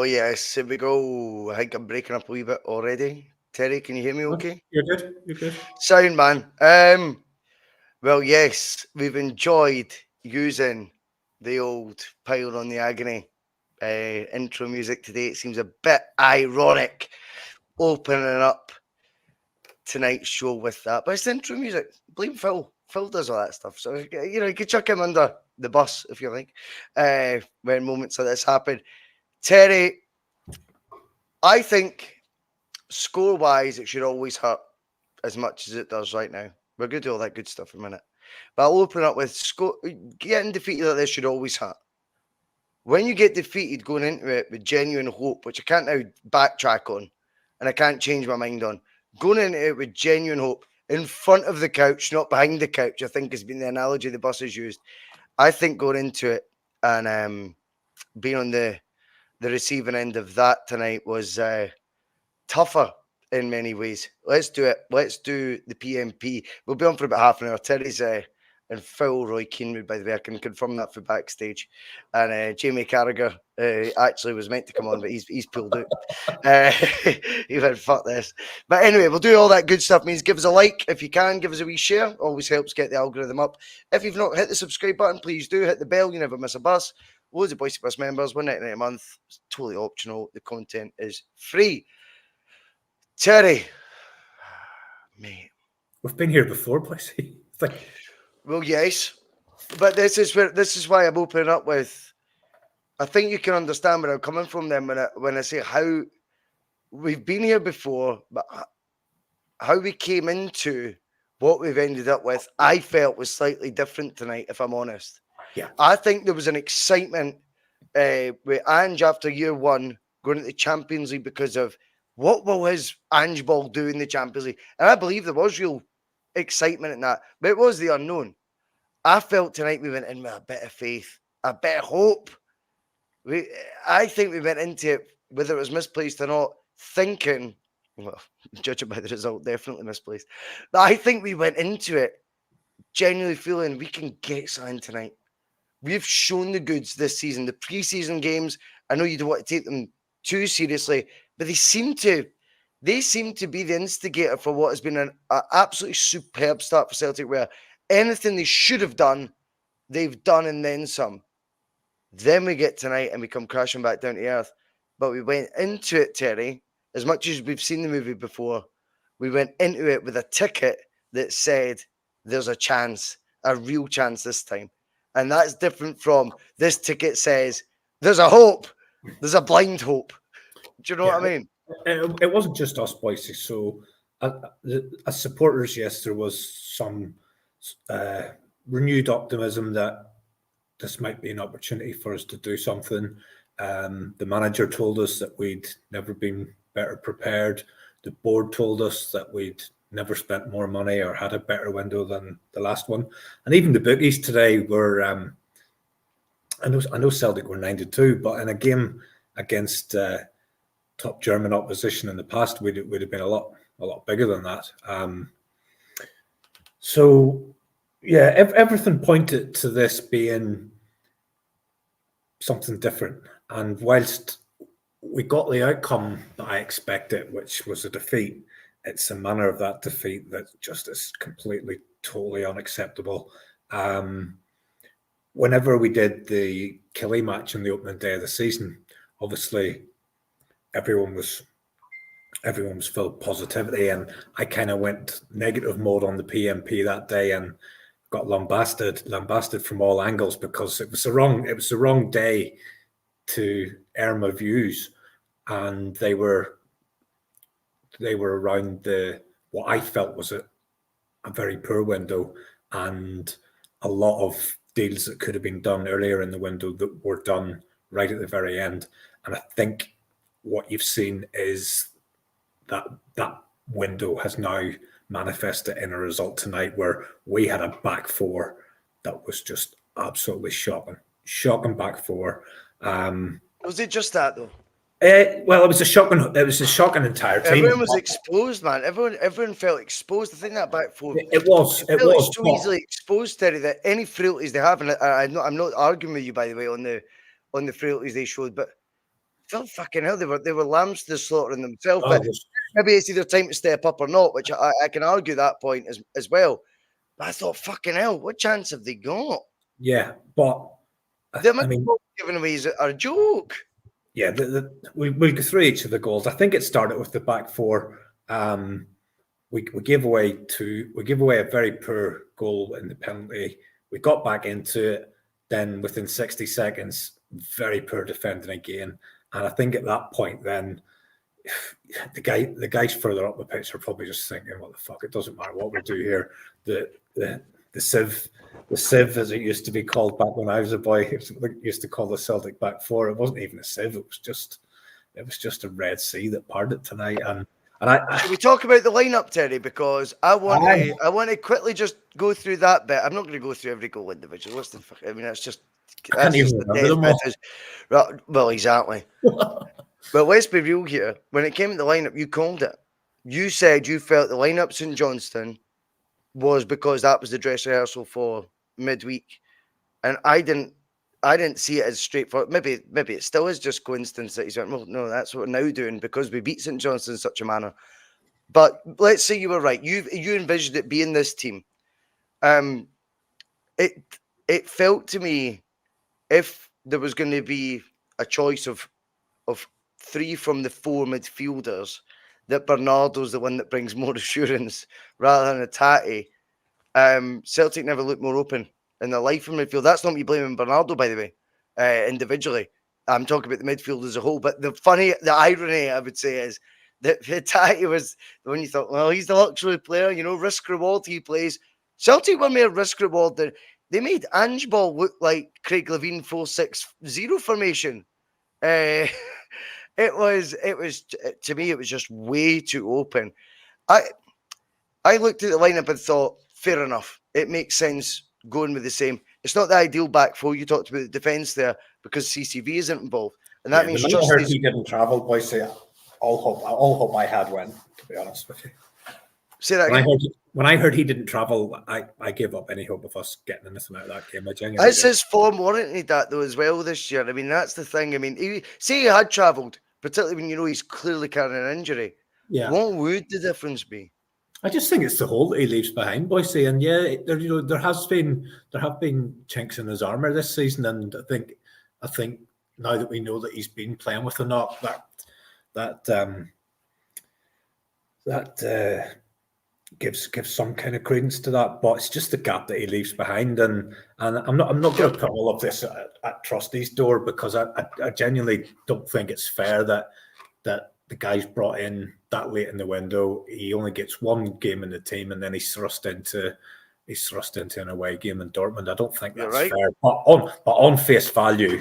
yes, here we go. I think I'm breaking up a wee bit already. Terry, can you hear me okay? You're good. You're good. Sound, man. Well, yes, we've enjoyed using the old Pile on the Agony intro music today. It seems a bit ironic opening up tonight's show with that, but it's the intro music. Blame Phil. Phil does all that stuff. So, you could chuck him under the bus if you like when moments like this happen. Terry, I think score-wise, it should always hurt as much as it does right now. We're going to do all that good stuff in a minute. But I'll open up with getting defeated like this should always hurt. When you get defeated going into it with genuine hope, which I can't now backtrack on, and I can't change my mind on, going into it with genuine hope in front of the couch, not behind the couch, I think has been the analogy the bus has used. I think going into it and being on the receiving end of that tonight was tougher in many ways. Let's do it. Let's do the P.M.P. We'll be on for about half an hour. Terry's in full Roy Keane mood, by the way. I can confirm that for backstage. And Jamie Carragher actually was meant to come on, but he's pulled out. He went, fuck this. But anyway, we'll do all that good stuff. Means give us a like if you can. Give us a wee share. Always helps get the algorithm up. If you've not hit the subscribe button, please do. Hit the bell. You never miss a bus. Loads of Bhoycie Bus members. $1.99 a month. It's totally optional. The content is free. Terry, mate, we've been here before, Bhoycie. Well, yes, but this is why I'm opening up with. I think you can understand where I'm coming from. Then when I say how we've been here before, but how we came into what we've ended up with, I felt was slightly different tonight. If I'm honest, yeah, I think there was an excitement with Ange after year one going into the Champions League because of. What will his Ange ball do in the Champions League? And I believe there was real excitement in that, but it was the unknown. I felt tonight we went in with a bit of faith, a bit of hope. I think we went into it, whether it was misplaced or not, thinking, well, judging by the result, definitely misplaced. But I think we went into it genuinely feeling we can get something tonight. We've shown the goods this season. The preseason games, I know you don't want to take them too seriously, but they seem to be the instigator for what has been an absolutely superb start for Celtic, where anything they should have done, they've done and then some. Then we get tonight and we come crashing back down to earth. But we went into it, Terry, as much as we've seen the movie before, we went into it with a ticket that said there's a chance, a real chance this time. And that's different from this ticket says there's a hope. There's a blind hope. Do you know what I mean? It wasn't just us, Bhoycie. So, as supporters, yes, there was some renewed optimism that this might be an opportunity for us to do something. The manager told us that we'd never been better prepared. The board told us that we'd never spent more money or had a better window than the last one. And even the bookies today were, I know Celtic were 9-2, but in a game against top German opposition in the past, would have been a lot bigger than that. So yeah, everything pointed to this being something different. And whilst we got the outcome that I expected, which was a defeat, it's the manner of that defeat that just is completely, totally unacceptable. Whenever we did the Killie match on the opening day of the season, obviously everyone was full of positivity, and I kind of went negative mode on the P.M.P that day and got lambasted from all angles because it was the wrong day to air my views, and they were around what I felt was a very poor window, and a lot of deals that could have been done earlier in the window that were done right at the very end. And I think what you've seen is that window has now manifested in a result tonight where we had a back four that was just absolutely shocking back four. Was it just that though? Well, it was a shocking entire team. Everyone was exposed, man. Everyone felt exposed. I think that back four. It was so easily exposed, Terry, that any frailties they have, and I'm not arguing with you, by the way, on the frailties they showed, but felt fucking hell. They were lambs to the slaughter in themselves. Oh, But maybe it's either time to step up or not, which I can argue that point as well. But I thought, fucking hell, what chance have they got? yeah, but The amount I mean, of giving away is a joke. yeah, we'll go through each of the goals. I think it started with the back four. We gave away a very poor goal in the penalty. We got back into it. Then within 60 seconds, very poor defending again. And I think at that point, then the guys further up the pitch are probably just thinking, "What the fuck? It doesn't matter what we do here." The sieve, as it used to be called back when I was a boy, it used to call the Celtic back four. It wasn't even a sieve. It was just a Red Sea that parted tonight. And Should we talk about the lineup, Terry? Because I want to quickly just go through that bit. I'm not going to go through every goal individually. What's the fuck? I mean, that's I can't even remember them all. Right, well, exactly. But let's be real here. When it came to the lineup, you called it. You said you felt the lineup St Johnstone was because that was the dress rehearsal for midweek, and I didn't see it as straightforward. Maybe it still is just coincidence that he's went, well, no, that's what we're now doing because we beat St Johnstone in such a manner. But let's say you were right. You envisioned it being this team. It felt to me if there was going to be a choice of three from the four midfielders, that Bernardo's the one that brings more assurance rather than Atati. Celtic never looked more open in their life in midfield. That's not me blaming Bernardo, by the way, individually. I'm talking about the midfield as a whole. But the irony, I would say, is that Atati was the one you thought, well, he's the luxury player, risk reward he plays. Celtic were more risk reward than they made Ange Ball look like Craig Levein 4-6-0 formation. It was to me, it was just way too open. I looked at the lineup and thought, fair enough. It makes sense going with the same. It's not the ideal back four. You talked about the defence there because CCV isn't involved. And that means just heard he didn't travel, Bhoycie. All hope I had went, to be honest with you. Say that again. When I heard he didn't travel, I gave up any hope of us getting anything out of that game. It's his form warranted that though as well this year. I mean, that's the thing. I mean, he had travelled, particularly when he's clearly carrying an injury. Yeah. What would the difference be? I just think it's the hole that he leaves behind, Bhoycie. And yeah, there have been chinks in his armour this season, and I think now that we know that he's been playing with a knock, that gives some kind of credence to that. But it's just the gap that he leaves behind, and I'm not going to put all of this at Trusty's door because I genuinely don't think it's fair that the guy's brought in that late in the window. He only gets one game in the team, and then he's thrust into an away game in Dortmund. I don't think that's fair. But on face value,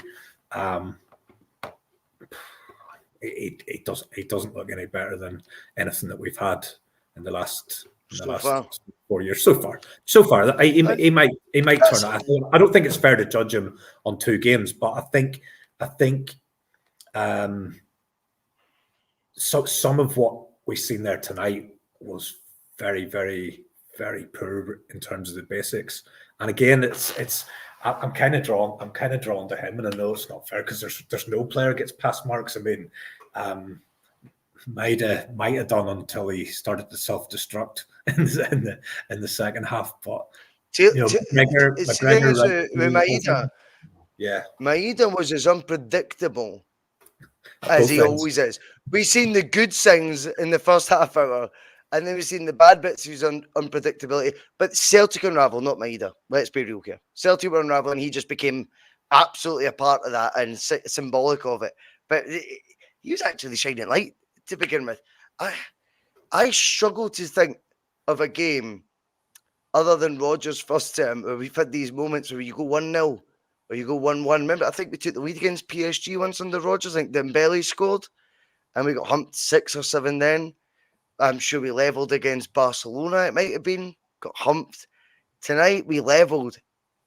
he doesn't look any better than anything that we've had in the last 4 years so far. He might turn out. I don't think it's fair to judge him on 2 games, but I think so some of what we've seen there tonight was very, very, very poor in terms of the basics. And again, I'm kind of drawn to him, and I know it's not fair because there's no player gets past marks. I mean, might have done until he started to self-destruct in the second half. But McGregor, Maeda. Yeah, Maeda was as unpredictable as he always is. We've seen the good things in the first half hour, and then we've seen the bad bits of his unpredictability. But Celtic unravel, not Maeda. Let's be real here. Celtic were unraveling, he just became absolutely a part of that and symbolic of it. But he was actually shining light to begin with. I struggle to think of a game other than Rodgers' first term where we've had these moments where you go 1-0 or you go 1-1. Remember, I think we took the lead against PSG once under Rodgers. I think Dembele scored and we got humped 6 or 7 then. I'm sure we levelled against Barcelona, it might have been. Got humped. Tonight we levelled.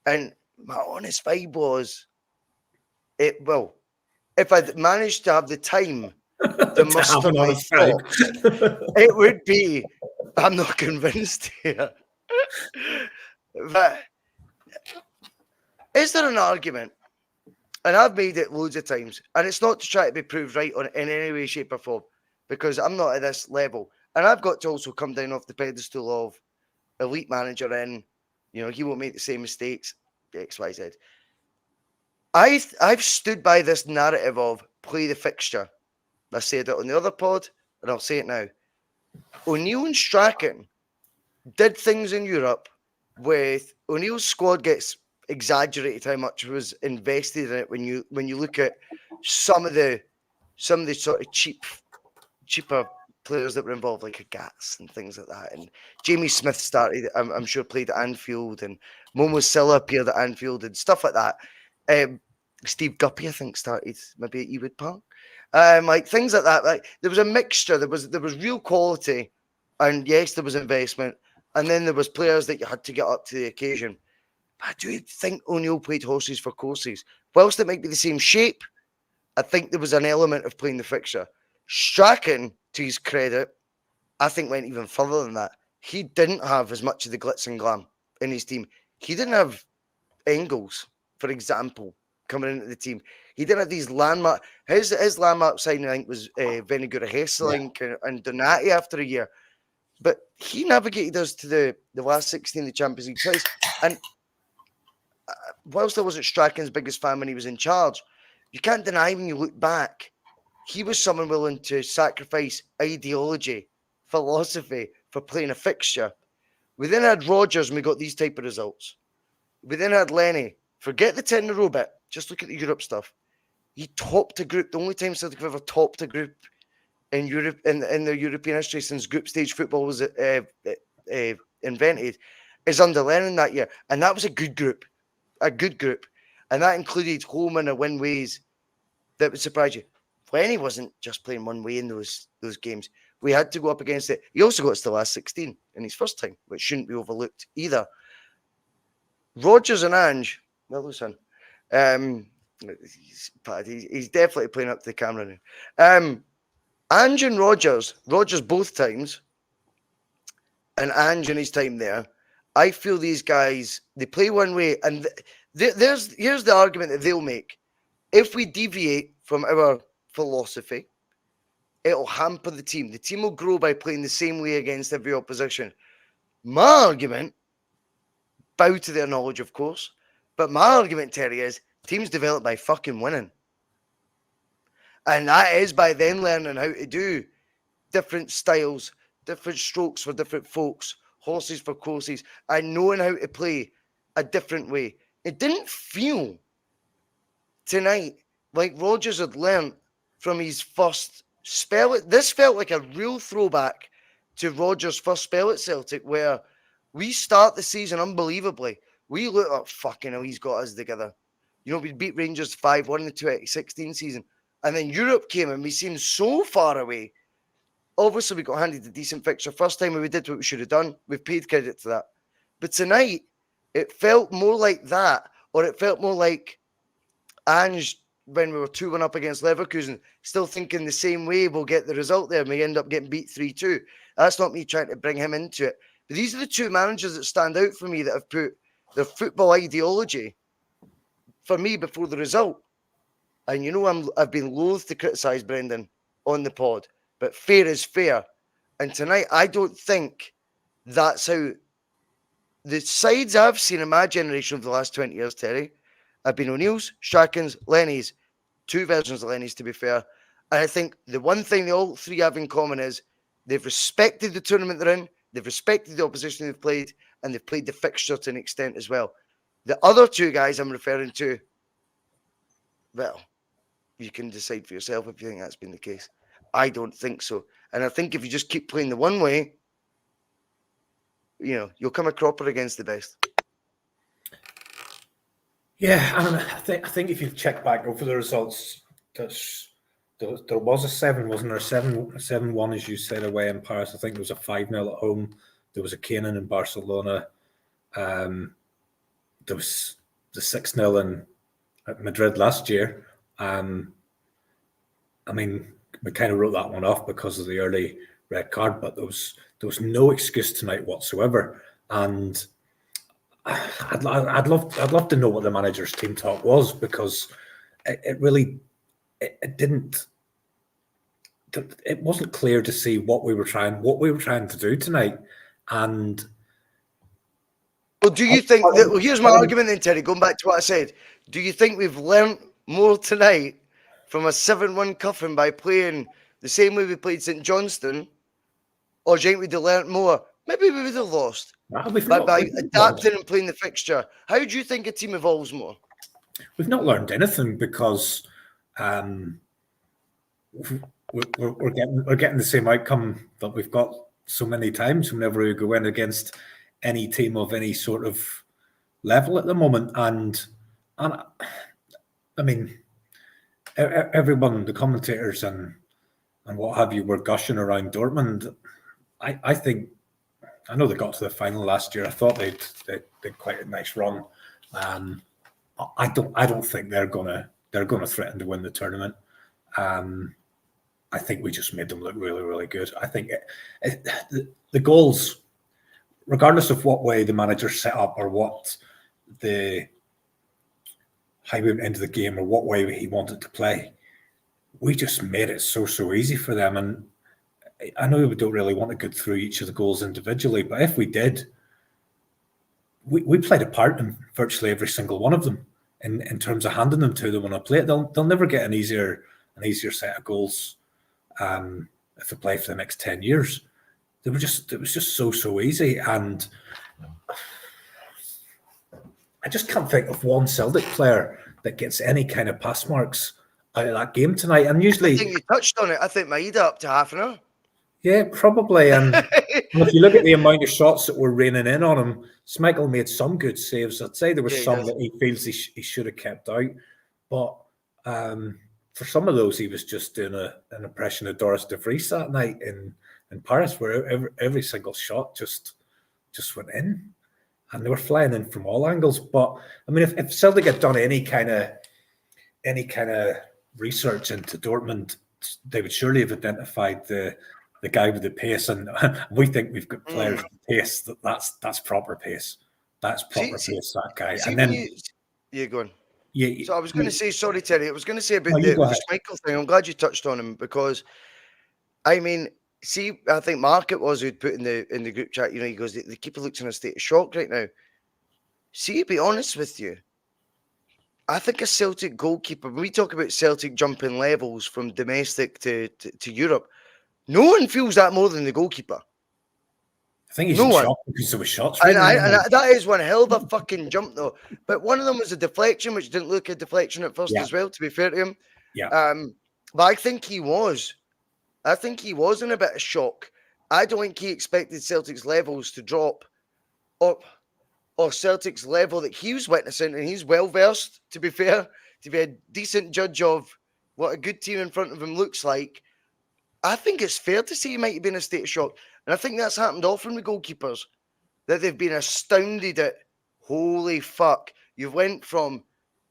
And my honest vibe was, if I'd managed to have the time to muster my thoughts, it would be, I'm not convinced here. But is there an argument? And I've made it loads of times. And it's not to try to be proved right in any way, shape, or form, because I'm not at this level. And I've got to also come down off the pedestal of elite manager in, he won't make the same mistakes, X, Y, Z. I've stood by this narrative of play the fixture. I said it on the other pod, and I'll say it now. O'Neill and Strachan did things in Europe with O'Neill's squad gets exaggerated how much was invested in it when you look at some of the sort of cheaper players that were involved, like a Gats and things like that. And Jamie Smith started, I'm sure, played at Anfield, and Momo Silla appeared at Anfield and stuff like that. Steve Guppy, I think, started maybe at Ewood Park. Like things like that. Like there was a mixture. There was real quality, and yes, there was investment, and then there was players that you had to get up to the occasion. But I do think O'Neill played horses for courses. Whilst it might be the same shape, I think there was an element of playing the fixture. Strachan, to his credit, I think went even further than that. He didn't have as much of the glitz and glam in his team. He didn't have Engels, for example, coming into the team. He didn't have these landmark. His landmark signing, I think, was Venegura Hesselink and Donati after a year. But he navigated us to the last 16 of the Champions League place. And whilst I wasn't Strachan's biggest fan when he was in charge, you can't deny when you look back, he was someone willing to sacrifice ideology, philosophy for playing a fixture. We then had Rodgers and we got these type of results. We then had Lenny. Forget the 10 in a row bit. Just look at the Europe stuff. He topped a group. The only time Celtic have ever topped a group in Europe in their European history since group stage football was invented is under Lennon that year. And that was a good group. A good group. And that included home and away ways that would surprise you. Lenny wasn't just playing one way in those games. We had to go up against it. He also got us to the last 16 in his first time, which shouldn't be overlooked either. Rodgers and Ange, well, listen, he's definitely playing up to the camera now. Ange and Rodgers both times, and Ange in his time there, I feel these guys, they play one way, and here's the argument that they'll make. If we deviate from our philosophy, it'll hamper the team. The team will grow by playing the same way against every opposition. My argument, bow to their knowledge, of course, but my argument, Terry, is teams develop by fucking winning. And that is by then learning how to do different styles, different strokes for different folks, horses for courses, and knowing how to play a different way. It didn't feel tonight like Rodgers had learned from his first spell. This felt like a real throwback to Rodgers' first spell at Celtic, where we start the season unbelievably. We look like, fucking hell, he's got us together. We beat Rangers 5-1 in the 2016 season. And then Europe came and we seemed so far away. Obviously, we got handed a decent fixture. First time we did what we should have done. We've paid credit to that. But tonight, it felt more like that, or it felt more like Ange when we were 2-1 up against Leverkusen, still thinking the same way we'll get the result there, and we end up getting beat 3-2. That's not me trying to bring him into it. But these are the two managers that stand out for me that have put their football ideology for me before the result. And I've been loath to criticise Brendan on the pod, but fair is fair. And tonight, I don't think that's how the sides I've seen in my generation over the last 20 years, Terry, have been O'Neill's, Strachan's, Lenny's, two versions of Lenny's, to be fair. And I think the one thing they all three have in common is they've respected the tournament they're in, they've respected the opposition they've played, and they've played the fixture to an extent as well. The other two guys I'm referring to, well, you can decide for yourself if you think that's been the case. I don't think so. And I think if you just keep playing the one way, you'll come a cropper against the best. Yeah, and I think if you check back over the results, there was a 7, wasn't there? 7-1, as you said, away in Paris. I think there was a 5-0 at home. There was a Canaan in Barcelona. There was the 6-0 at Madrid last year. I mean, we kind of wrote that one off because of the early red card, but there was no excuse tonight whatsoever. And I'd love to know what the manager's team talk was, because it really it didn't. It wasn't clear to see what we were trying to do tonight, and. Well, do you think that? Well, here's my argument then, Terry. Going back to what I said, do you think we've learnt more tonight from a 7-1 cuffing by playing the same way we played St Johnstone, or do you think we'd have learnt more? Maybe we would have lost, but by adapting and playing the fixture. How do you think a team evolves more? We've not learned anything because we're getting the same outcome that we've got so many times whenever we go in against any team of any sort of level at the moment. And I mean, everyone, the commentators and what have you, were gushing around Dortmund. I think, I know they got to the final last year. I thought they did quite a nice run. I don't think they're gonna threaten to win the tournament. I think we just made them look really, really good. I think the goals, regardless of what way the manager set up or how we went into the game or what way he wanted to play, we just made it so easy for them. And I know we don't really want to go through each of the goals individually, but if we did, we played a part in virtually every single one of them in terms of handing them to them on a plate. They'll never get an easier set of goals if they play for the next 10 years. It was just so easy, and I just can't think of one Celtic player that gets any kind of pass marks out of that game tonight. And usually, I think you touched on it. I think Maeda up to half an hour. Yeah, probably. And if you look at the amount of shots that were raining in on him, Schmeichel made some good saves. I'd say there was some that he feels he should have kept out, but for some of those, he was just doing an impression of Doris de Vries that night in Paris, where every single shot just went in, and they were flying in from all angles. But I mean, if Celtic had done any kind of research into Dortmund, they would surely have identified the guy with the pace, and we think we've got players with pace. That's proper pace. That's proper pace. That guy. And then you're going. Yeah. So I was going to say, sorry, Terry. I was going to say about the Schmeichel thing. I'm glad you touched on him because, I mean, see, I think Mark it was who'd put in the group chat. You know, he goes, the keeper looks in a state of shock right now. See, to be honest with you, I think a Celtic goalkeeper. When we talk about Celtic jumping levels from domestic to Europe, no one feels that more than the goalkeeper. I think he's in shock because there were shots. And that is one hell of a fucking jump, though. But one of them was a deflection, which didn't look a deflection at first as well, to be fair to him. Yeah. But I think he was. I think he was in a bit of shock. I don't think he expected Celtic's levels to drop or Celtic's level that he was witnessing, and he's well-versed, to be fair, to be a decent judge of what a good team in front of him looks like. I think it's fair to say he might have been in a state of shock. And I think that's happened all from the goalkeepers, that they've been astounded at, holy fuck, you went from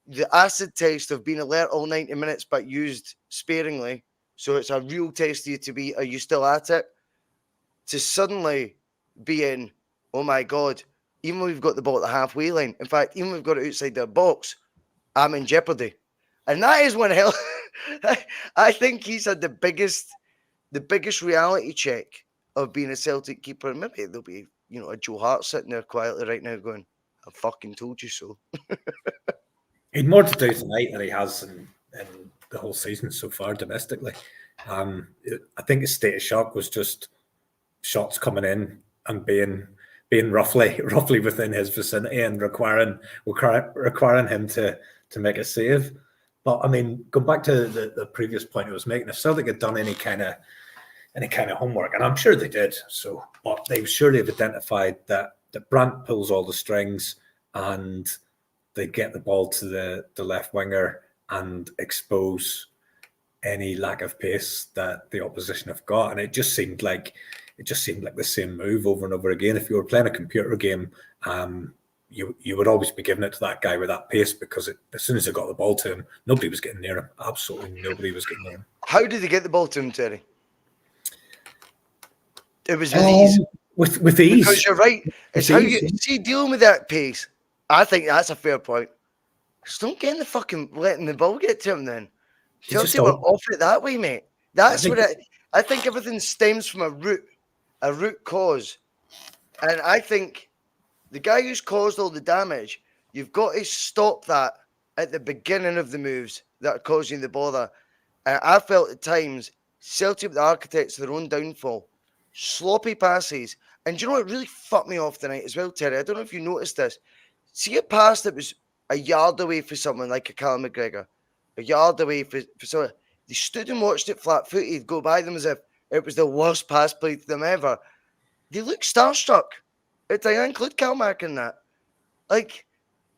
the acid test of being alert all 90 minutes but used sparingly, so it's a real test to you to be, are you still at it? To suddenly being, oh my God, even when we've got the ball at the halfway line, in fact, even when we've got it outside their box, I'm in jeopardy. And that is one hell. I think he's had the biggest reality check of being a Celtic keeper. Maybe there'll be, a Joe Hart sitting there quietly right now going, I fucking told you so. He had more to do tonight than he has in the whole season so far domestically. I think his state of shock was just shots coming in and being roughly within his vicinity and requiring him to make a save. But I mean, going back to the previous point I was making, if Celtic had done any kind of homework, and I'm sure they did, but they surely have identified that Brandt pulls all the strings and they get the ball to the left winger and expose any lack of pace that the opposition have got. And it just seemed like the same move over and over again. If you were playing a computer game, you would always be giving it to that guy with that pace, because as soon as they got the ball to him, nobody was getting near him. Absolutely nobody was getting near him. How did they get the ball to him, Terry? It was with ease. With ease. Because you're right. It's how you see dealing with that pace. I think that's a fair point. Just don't get in the fucking letting the ball get to him then. He just Chelsea were don't. off it that way, mate. I That's think what I think everything stems from a root cause. And I think the guy who's caused all the damage, you've got to stop that at the beginning of the moves that are causing the bother. And I felt at times Celtic were the architects of their own downfall. Sloppy passes. And do you know what really fucked me off tonight as well, Terry? I don't know if you noticed this. See a pass that was a yard away for someone like a Callum McGregor, a yard away for someone. They stood and watched it flat-footed go by them as if it was the worst pass played to them ever. They look starstruck. I include Calmack in that. Like,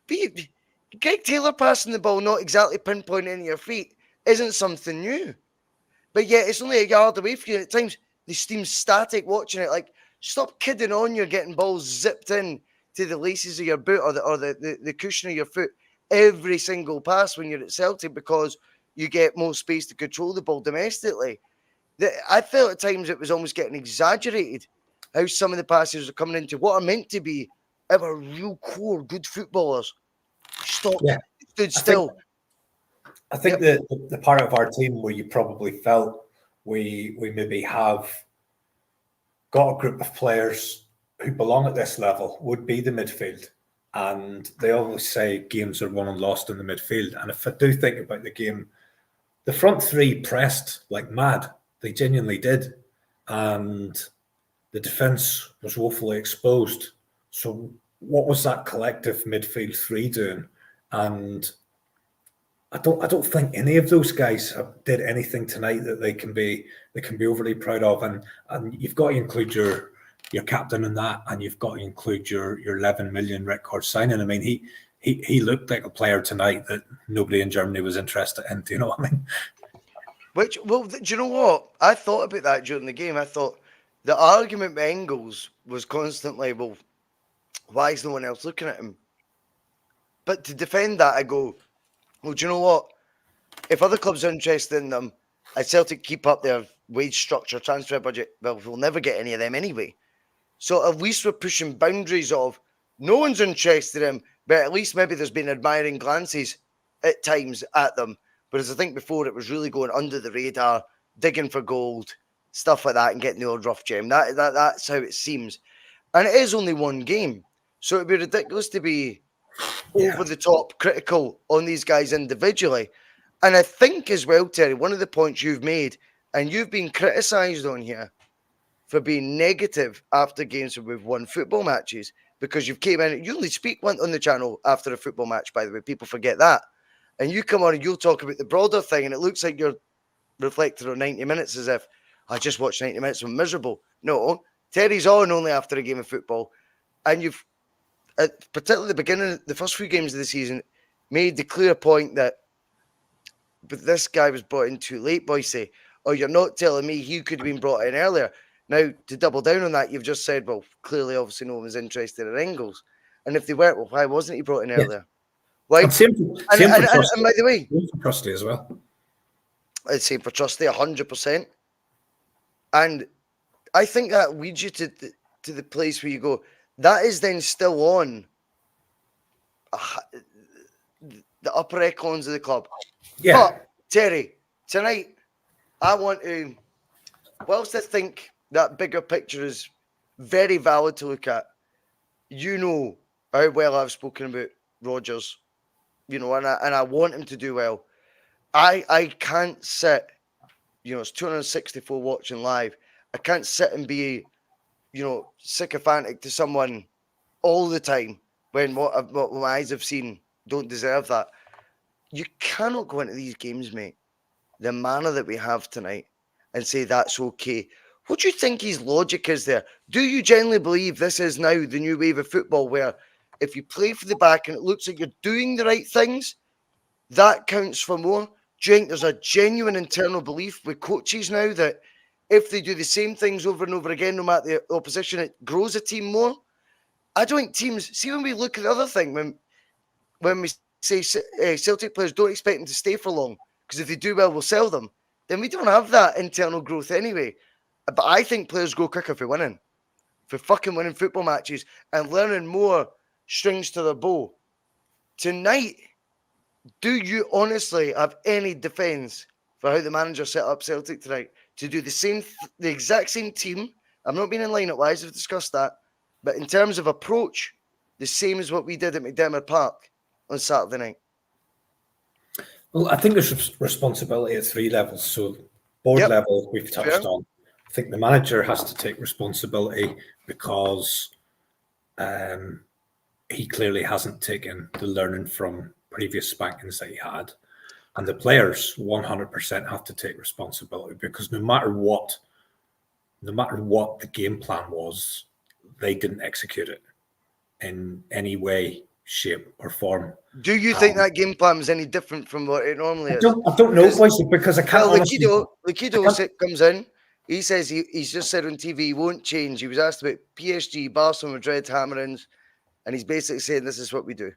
Greg Taylor passing the ball, not exactly pinpointing into your feet, isn't something new. But yet, it's only a yard away from you. At times, they seem static watching it. Like, stop kidding on. You're getting balls zipped in to the laces of your boot or the cushion of your foot every single pass when you're at Celtic because you get more space to control the ball domestically. I felt at times it was almost getting exaggerated how some of the passes are coming into what are meant to be our real core good footballers. Stopped, stood still. I think the part of our team where you probably felt we maybe have got a group of players who belong at this level would be the midfield. And they always say games are won and lost in the midfield. And if I do think about the game, the front three pressed like mad. They genuinely did. And the defence was woefully exposed. So what was that collective midfield three doing? And I don't think any of those guys did anything tonight that they can be overly proud of. And you've got to include your captain in that, and you've got to include your 11 million record signing. I mean, he looked like a player tonight that nobody in Germany was interested in. Do you know what I mean? Do you know what? I thought about that during the game. I thought the argument with Engels was constantly, well, why is no one else looking at him? But to defend that, I go, well, do you know what? If other clubs are interested in them, and Celtic keep up their wage structure, transfer budget, well, we'll never get any of them anyway. So at least we're pushing boundaries of no one's interested in him, but at least maybe there's been admiring glances at times at them. Whereas I think before it was really going under the radar, digging for gold, stuff like that, and getting the odd rough gem. That's how it seems. And it is only one game. So it'd be ridiculous to be over the top critical on these guys individually. And I think as well, Terry, one of the points you've made, and you've been criticised on here for being negative after games where we've won football matches, because you've came in, you only speak one on the channel after a football match, by the way, people forget that. And you come on and you'll talk about the broader thing, and it looks like you're reflecting on 90 minutes as if I just watched 90 minutes, I'm miserable. No, Terry's on only after a game of football. And you've, particularly the beginning, the first few games of the season, made the clear point that but this guy was brought in too late, Bhoycie. Or you're not telling me he could have been brought in earlier. Now, to double down on that, you've just said, well, clearly, obviously, no one was interested in Engels. And if they weren't, well, why wasn't he brought in earlier? Why? And same for and by the way, Trusty as well. I'd say for Trusty, 100%. And I think that leads you to the place where you go, that is then still on the upper echelons of the club. Yeah. But, Terry, tonight, I want to, whilst I think that bigger picture is very valid to look at, you know how well I've spoken about Rodgers, you know, and I want him to do well. I can't sit, you know, it's 264 watching live. I can't sit and be, you know, sycophantic to someone all the time when what my eyes have seen don't deserve that. You cannot go into these games, mate, the manner that we have tonight, and say that's okay. What do you think his logic is there? Do you genuinely believe this is now the new wave of football where if you play for the back and it looks like you're doing the right things, that counts for more? Do you think there's a genuine internal belief with coaches now that if they do the same things over and over again, no matter the opposition, it grows a team more? I don't think teams... See, when we look at the other thing, when we say Celtic players don't expect them to stay for long, because if they do well, we'll sell them, then we don't have that internal growth anyway. But I think players grow quicker for winning, for fucking winning football matches and learning more strings to their bow. Tonight, Do you honestly have any defence for how the manager set up Celtic tonight to do the exact same team? I'm not being in line up wise, we've discussed that, but in terms of approach, the same as what we did at McDermott Park on Saturday night. Well, I think there's responsibility at 3 levels. So board level, we've touched on. I think the manager has to take responsibility because he clearly hasn't taken the learning from previous spankings that he had. And the players 100% have to take responsibility because no matter what the game plan was, they didn't execute it in any way, shape, or form. Do you think that game plan was any different from what it normally is? I don't know, Bhoycie, because I can't honestly... Lukido comes in. He says he's just said on TV he won't change. He was asked about PSG, Barcelona, Madrid, hammerings, and he's basically saying this is what we do.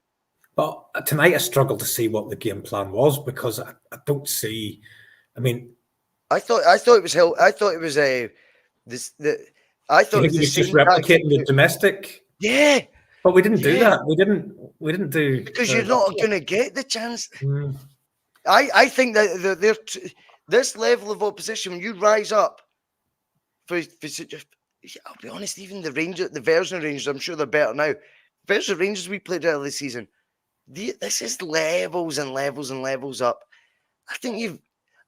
But tonight I struggled to see what the game plan was because I don't see... I mean... I thought it was hell. I thought it was I thought it was just replicating the domestic. Yeah. But we didn't do that. We didn't do... Because you're not going to get the chance. I think that this level of opposition, when you rise up for such a... I'll be honest, even the version of Rangers, I'm sure they're better now. The version of Rangers we played early this season, this is levels and levels and levels up. I think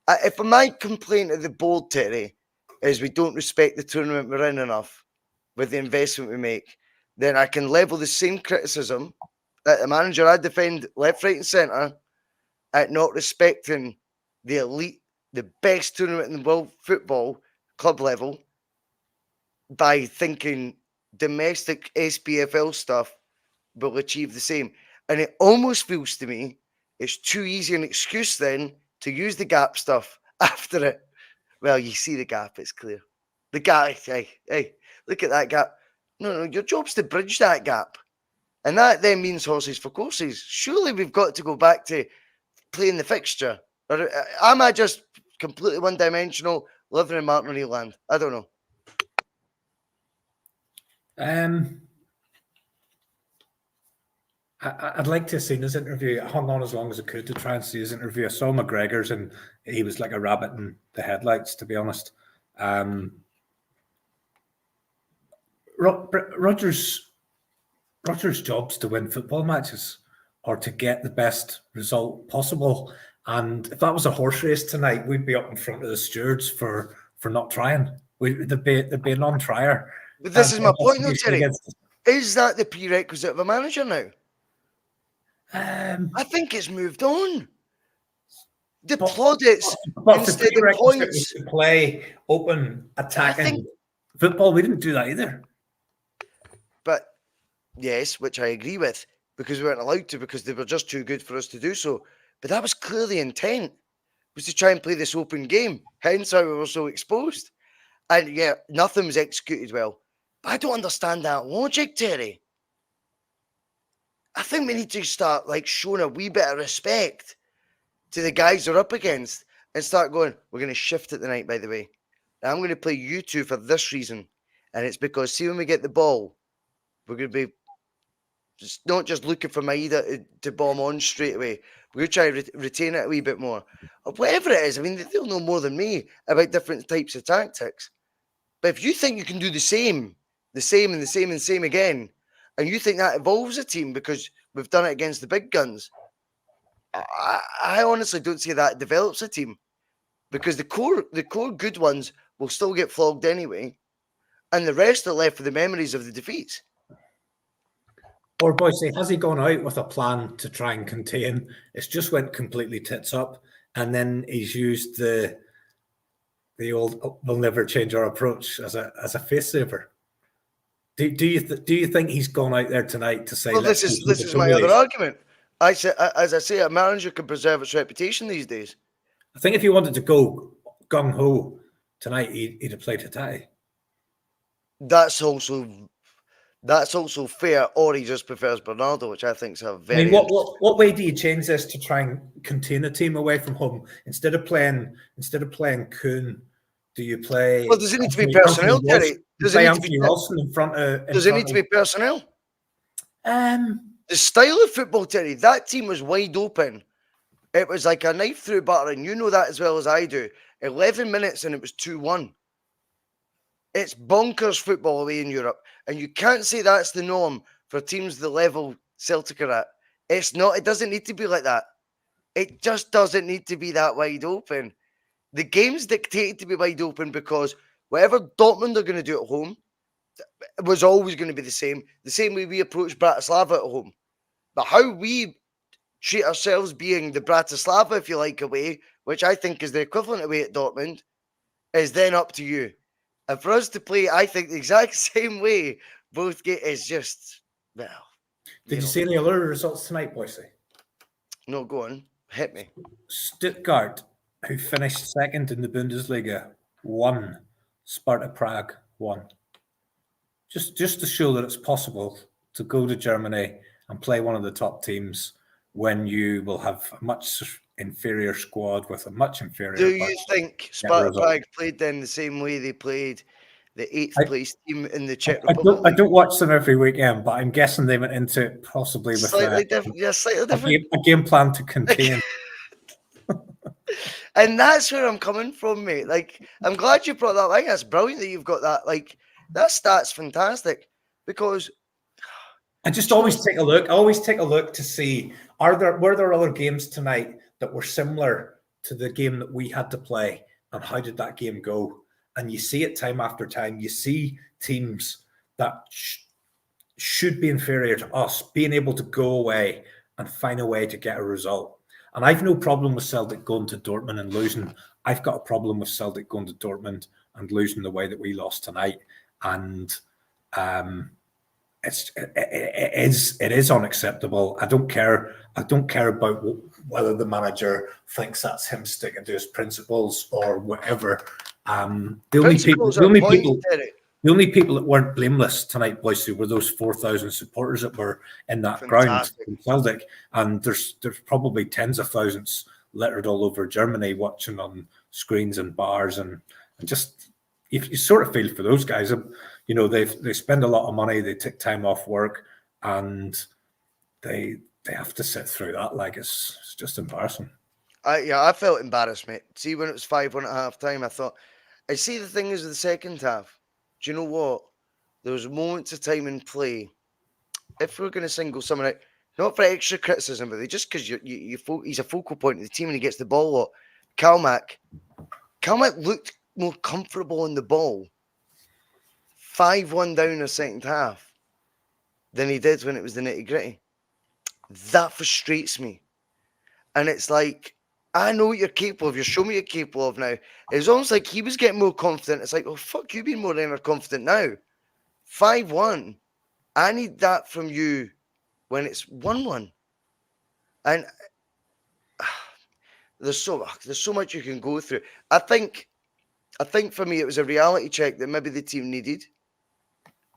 if my complaint at the board, Terry, is we don't respect the tournament we're in enough with the investment we make, then I can level the same criticism at the manager I defend left, right, and centre at not respecting the elite, the best tournament in the world football club level by thinking domestic SPFL stuff will achieve the same. And it almost feels to me it's too easy an excuse then to use the gap stuff after it. Well, you see the gap, it's clear. The gap, hey, look at that gap. No, your job's to bridge that gap. And that then means horses for courses. Surely we've got to go back to playing the fixture. Or am I just completely one-dimensional, living in Martin O'Neill land? I don't know. I'd like to have seen his interview. I hung on as long as I could to try and see his interview. I saw McGregor's and he was like a rabbit in the headlights, to be honest. Rodgers' job's to win football matches or to get the best result possible. And if that was a horse race tonight, we'd be up in front of the stewards for not trying. There'd be a non-trier. But this is my point, though, Terry. Is that the prerequisite of a manager now? I think it's moved on. The plaudits instead of points. To play open, attacking football, we didn't do that either. But yes, which I agree with, because we weren't allowed to, because they were just too good for us to do so. But that was clearly intent, was to try and play this open game. Hence how we were so exposed. And yeah, nothing was executed well. But I don't understand that logic, Terry. I think we need to start showing a wee bit of respect to the guys they're up against and start going, we're going to shift it tonight, by the way. And I'm going to play you two for this reason. And it's because, see, when we get the ball, we're going to be not just looking for Maeda to bomb on straight away. We're going to try to retain it a wee bit more. Or whatever it is. I mean, they'll know more than me about different types of tactics. But if you think you can do the same again, and you think that evolves a team because we've done it against the big guns, I honestly don't see that develops a team, because the core good ones will still get flogged anyway, and the rest are left with the memories of the defeats. Or Bhoycie, has he gone out with a plan to try and contain? It's just went completely tits up, and then he's used the old "we'll never change our approach" as a face saver. Do you think he's gone out there tonight to say? Well, this is my other argument. As I say, a manager can preserve its reputation these days. I think if he wanted to go gung ho tonight, he'd have played Hatate. That's also fair, or he just prefers Bernardo, which I think is a very. I mean, what way do you change this to try and contain a team away from home instead of playing Kuhn? Do you play? Well, does it need to be personnel, Terry? Does it need to be Wilson in front of? Does it need to be personnel? The style of football, Terry. That team was wide open It was like a knife through butter, and you know that as well as I do. 11 minutes and it was 2-1. It's bonkers football away in Europe, and you can't say that's the norm for teams the level Celtic are at. It's not. It doesn't need to be like that. It just doesn't need to be that wide open. The game's dictated to be wide open because whatever Dortmund are going to do at home was always going to be the same way we approach Bratislava at home. But how we treat ourselves being the Bratislava, if you like, away, which I think is the equivalent away at Dortmund, is then up to you. And for us to play, I think, the exact same way, both get is just, well. Did you see any other results tonight, Bhoycie? No, go on. Hit me. Stuttgart, who finished second in the Bundesliga, won. Sparta Prague won. Just to show that it's possible to go to Germany and play one of the top teams when you will have a much inferior squad with a much inferior. Do you think Sparta Prague played then the same way they played the 8th place team in the Czech Republic? I don't watch them every weekend, but I'm guessing they went into it possibly with slightly different. A game plan to contain. And that's where I'm coming from, mate. Like, I'm glad you brought that. I think that's brilliant that you've got that. Like, that stat's fantastic because I just always take a look. I always take a look to see were there other games tonight that were similar to the game that we had to play, and how did that game go? And you see it time after time. You see teams that should be inferior to us being able to go away and find a way to get a result. And I've no problem with Celtic going to Dortmund and losing. I've got a problem with Celtic going to Dortmund and losing the way that we lost tonight. And it is unacceptable. I don't care about whether the manager thinks that's him sticking to his principles or whatever. The only people that weren't blameless tonight, Bhoycie, were those 4,000 supporters that were in that ground in Celtic. And there's probably tens of thousands littered all over Germany watching on screens and bars, and just if you sort of feel for those guys. You know, they spend a lot of money, they take time off work, and they have to sit through that. Like, it's just embarrassing. I felt embarrassed, mate. See, when it was 5-1 at half time, I thought, I see the thing is with the second half. Do you know what? There was moments of time in play. If we're going to single someone out, not for extra criticism, but just because he's a focal point of the team and he gets the ball a lot. Kalmak looked more comfortable in the ball 5-1 down the second half than he did when it was the nitty-gritty. That frustrates me. And it's like, I know what you're capable of. You're showing me what you're capable of now. It's almost like he was getting more confident. It's like, oh, fuck, you've been more than confident now. 5-1. I need that from you when it's 1-1. And there's so much you can go through. I think for me, it was a reality check that maybe the team needed.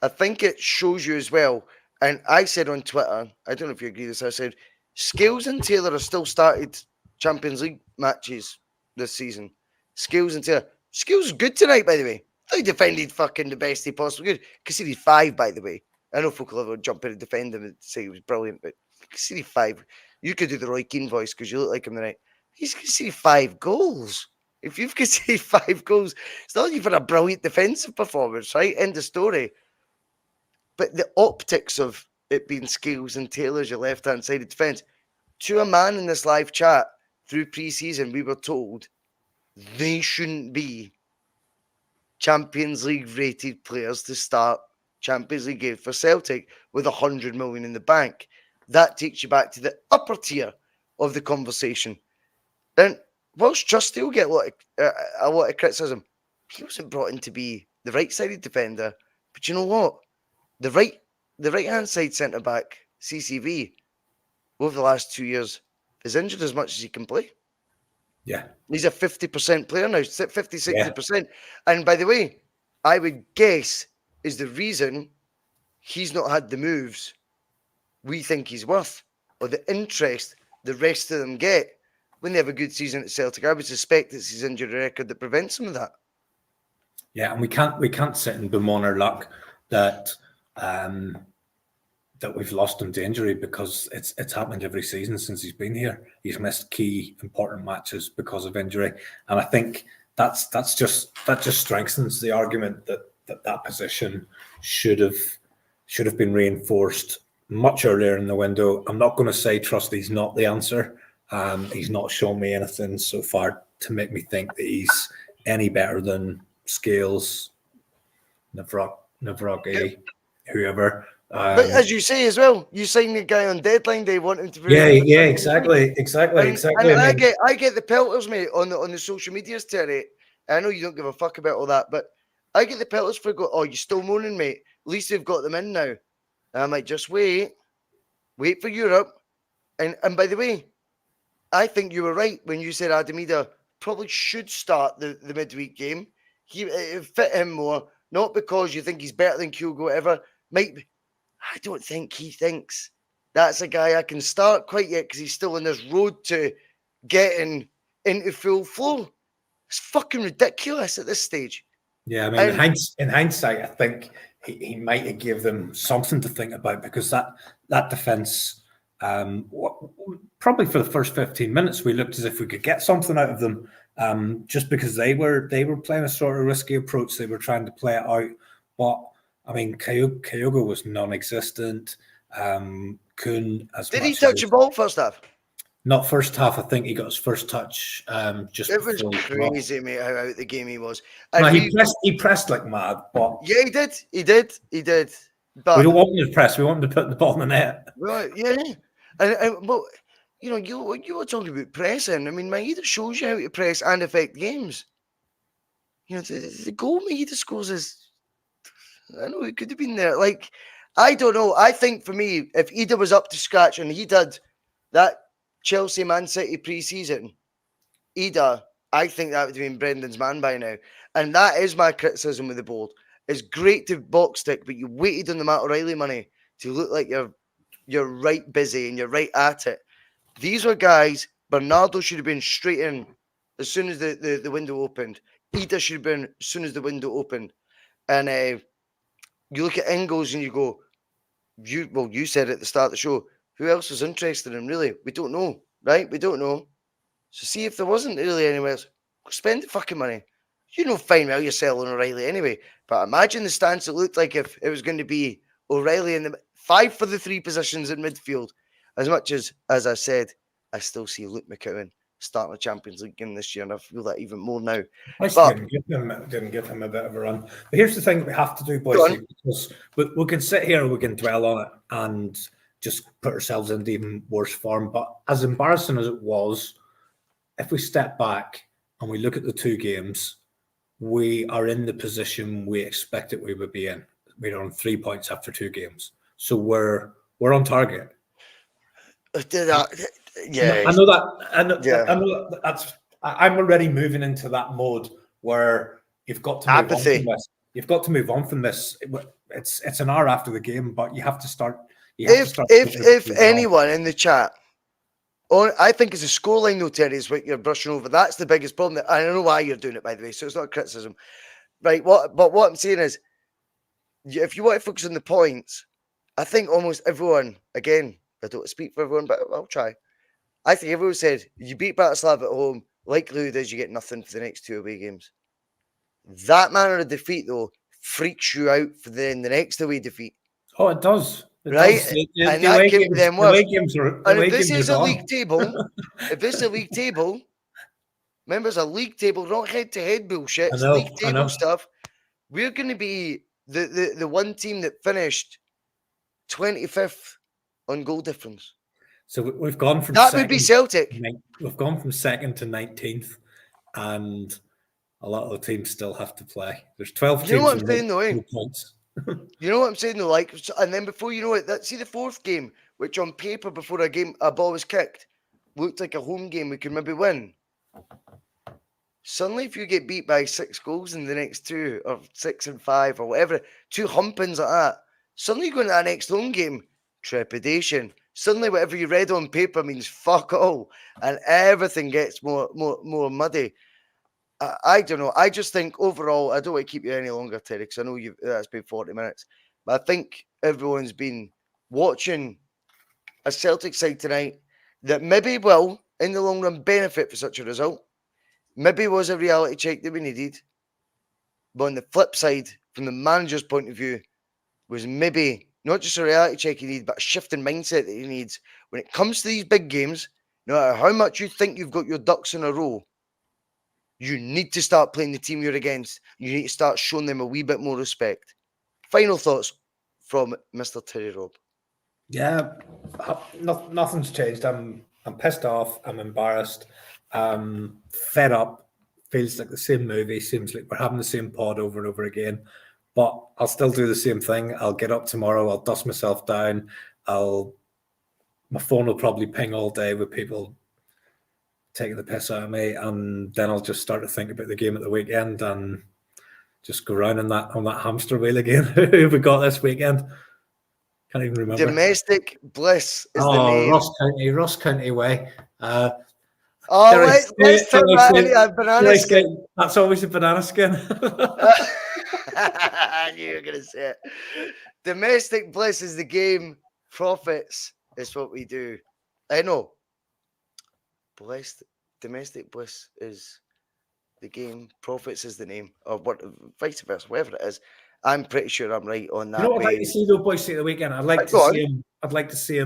I think it shows you as well. And I said on Twitter, I don't know if you agree with this, I said, Scales and Taylor have still started Champions League matches this season. Scales and Taylor. Scales is good tonight, by the way. He defended fucking the best he possibly could. Conceded 5, by the way. I know folk will ever jump in and defend him and say he was brilliant, but conceded 5. You could do the Roy Keane voice because you look like him tonight. He's conceded 5 goals. If you've conceded 5 goals, it's not even a brilliant defensive performance, right? End of story. But the optics of it being Scales and Taylor's your left-hand side of defence, to a man in this live chat through pre-season, we were told they shouldn't be Champions League rated players to start Champions League games for Celtic with 100 million in the bank. That takes you back to the upper tier of the conversation. And whilst Trusty will get a lot of criticism, he wasn't brought in to be the right-sided defender. But you know what? The right-hand side centre-back, CCV, over the last 2 years, is injured as much as he can play. Yeah. He's a 50% player now, 50, 60%. Yeah. And by the way, I would guess is the reason he's not had the moves we think he's worth, or the interest the rest of them get when they have a good season at Celtic. I would suspect it's his injury record that prevents him of that. Yeah, and we can't sit and bemoan our luck that that we've lost him to injury, because it's happened every season since he's been here. He's missed key important matches because of injury, and I think that just strengthens the argument that position should have been reinforced much earlier in the window. I'm not going to say Trusty's not the answer. He's not shown me anything so far to make me think that he's any better than Scales, Navroggy, whoever. But as you say as well, you signed the guy on deadline day, want him to be exactly. And I get the pelters, mate, on the social medias, Terry. I know you don't give a fuck about all that, but I get the pelters for go, oh, you still moaning, mate. At least they've got them in now. And I'm like, just wait for Europe. And by the way, I think you were right when you said Adamida probably should start the midweek game. It fit him more, not because you think he's better than Kyogo, whatever. I don't think he thinks that's a guy I can start quite yet, because he's still on this road to getting into full flow. It's fucking ridiculous at this stage. Yeah, I mean, in hindsight, I think he might have given them something to think about, because that defence, probably for the first 15 minutes, we looked as if we could get something out of them, just because they were playing a sort of risky approach. They were trying to play it out, but I mean, Kyogo was non-existent. Kuhn, did he touch the ball first half? Not first half. I think he got his first touch just. It was crazy, mate, how out the game he was. And no, he pressed like mad. But yeah, he did. But we don't want him to press. We want him to put the ball in the net. Right? Yeah, and well, you know, you were talking about pressing. I mean, Maeda shows you how to press and affect games. You know, the goal Maeda scores is, I know it could have been there. Like, I don't know. I think for me, if Ida was up to scratch and he did that Chelsea Man City pre-season, Ida, I think that would have been Brendan's man by now. And that is my criticism with the board. It's great to box stick, but you waited on the Matt O'Reilly money to look like you're right busy and you're right at it. These were guys, Bernardo should have been straight in as soon as the window opened. Ida should have been as soon as the window opened. And you look at Ingles and you go, you said at the start of the show, who else was interested in him, really? We don't know, right? We don't know. So see if there wasn't really anywhere else. Spend the fucking money. You know fine well you're selling O'Reilly anyway. But imagine the stance it looked like if it was going to be O'Reilly in the 5 for the 3 positions in midfield. As much as I said, I still see Luke McCowan starting a Champions League game this year, and I feel that even more now. I didn't give him a bit of a run. But here's the thing we have to do, boys, because we can sit here and we can dwell on it and just put ourselves into even worse form. But as embarrassing as it was, if we step back and we look at the 2 games, we are in the position we expected we would be in. We're on 3 points after 2 games. So we're on target. Yeah, I know that. I'm already moving into that mode where you've got to move on from this. You've got to move on from this. It's an hour after the game, but you have to start. If anyone in the chat, I think it's a scoreline though, Terry, is what you're brushing over. That's the biggest problem. I don't know why you're doing it, by the way, so it's not a criticism, right? But what I'm saying is, if you want to focus on the points, I think almost everyone, again, I don't speak for everyone, but I'll try. I think everyone said, you beat Bratislava at home, likelihood is you get nothing for the next 2 away games. That manner of defeat, though, freaks you out for the next away defeat. Oh, it does. Right? And that could be them worse. And if this is a league table, remember it's a league table, not head-to-head bullshit, it's league table stuff. We're going to be the one team that finished 25th on goal difference. So we've gone from that would be Celtic. We've gone from 2nd to 19th, and a lot of the teams still have to play. There's 12 teams. You know what I'm saying, though? Points. You know what I'm saying, though? Like, and then before you know it, see the 4th game, which on paper before a ball was kicked, looked like a home game we could maybe win. Suddenly, if you get beat by 6 goals in the next 2, or 6 and 5, or whatever, 2 humpings like that, suddenly you go into that next home game, trepidation. Suddenly, whatever you read on paper means fuck all, and everything gets more muddy. I don't know. I just think overall, I don't want to keep you any longer, Terry, because I know that's been 40 minutes. But I think everyone's been watching a Celtic side tonight that maybe will, in the long run, benefit for such a result. Maybe was a reality check that we needed. But on the flip side, from the manager's point of view, was maybe not just a reality check he needs, but a shift in mindset that he needs. When it comes to these big games, no matter how much you think you've got your ducks in a row, you need to start playing the team you're against. You need to start showing them a wee bit more respect. Final thoughts from Mr. Terry Robb. Yeah, nothing's changed. I'm pissed off. I'm embarrassed. Fed up. Feels like the same movie. Seems like we're having the same pod over and over again. But I'll still do the same thing. I'll get up tomorrow. I'll dust myself down. My phone will probably ping all day with people taking the piss out of me, and then I'll just start to think about the game at the weekend and just go around on that hamster wheel again. Who we got this weekend? Can't even remember. Domestic Bliss is the name. Ross County way. Let's turn that into a banana skin. That's always a banana skin. I knew you were going to say it. Domestic Bliss is the game. Profits is what we do. I know. Domestic Bliss is the game. Profits is the name. Or what, vice versa, whatever it is. I'm pretty sure I'm right on that. You know what I'd like to see though, Bhoycie, at the weekend? I'd like to see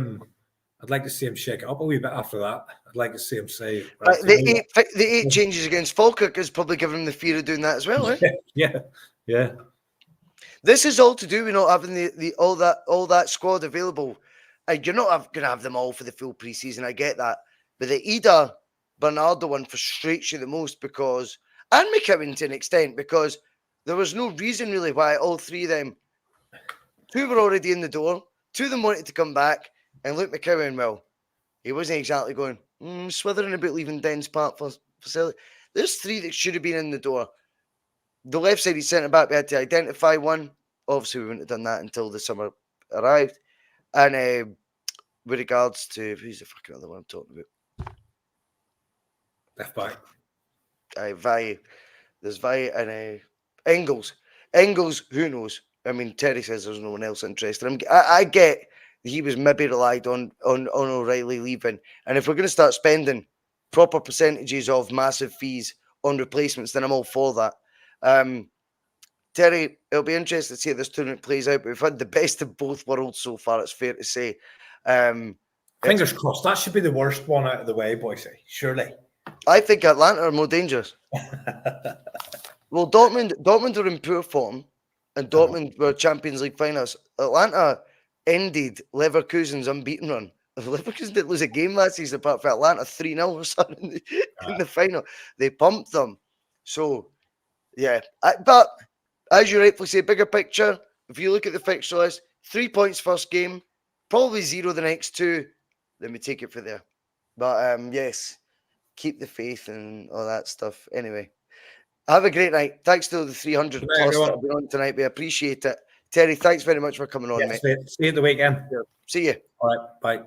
him shake it up a wee bit after that. I'd like to see him say the eight changes against Falkirk is probably giving him the fear of doing that as well, eh? Yeah. This is all to do with not having all that squad available. And you're not going to have them all for the full preseason. I get that, but the Ida Bernardo one frustrates you the most because, and McKeown to an extent, because there was no reason really why all three of them, two were already in the door, two of them wanted to come back, and Luke McKeown, well, he wasn't exactly going, swithering about leaving Dens Park for Celtic. There's three that should have been in the door. The left side centre back, we had to identify one. Obviously, we wouldn't have done that until the summer arrived. And with regards to, who's the fucking other one I'm talking about? Left back. Valle. There's Valle and Engels. Engels, who knows? I mean, Terry says there's no one else interested. I get he was maybe relied on O'Reilly leaving. And if we're going to start spending proper percentages of massive fees on replacements, then I'm all for that. Terry, it'll be interesting to see how this tournament plays out. But we've had the best of both worlds so far, it's fair to say. Fingers crossed. That should be the worst one out of the way, Bhoycie. Surely. I think Atlanta are more dangerous. Well, Dortmund are in poor form, and Dortmund were Champions League finals. Atlanta ended Leverkusen's unbeaten run. Leverkusen didn't lose a game last season apart from Atlanta 3-0 or something in the final. They pumped them. So, yeah. But, as you rightfully say, bigger picture, if you look at the fixture list, 3 points first game, probably 0 the next two, then we take it for there. But, yes, keep the faith and all that stuff. Anyway. Have a great night. Thanks to the 300 plus that have been on tonight. We appreciate it. Terry, thanks very much for coming on, mate. See you at the weekend. See you. All right. Bye.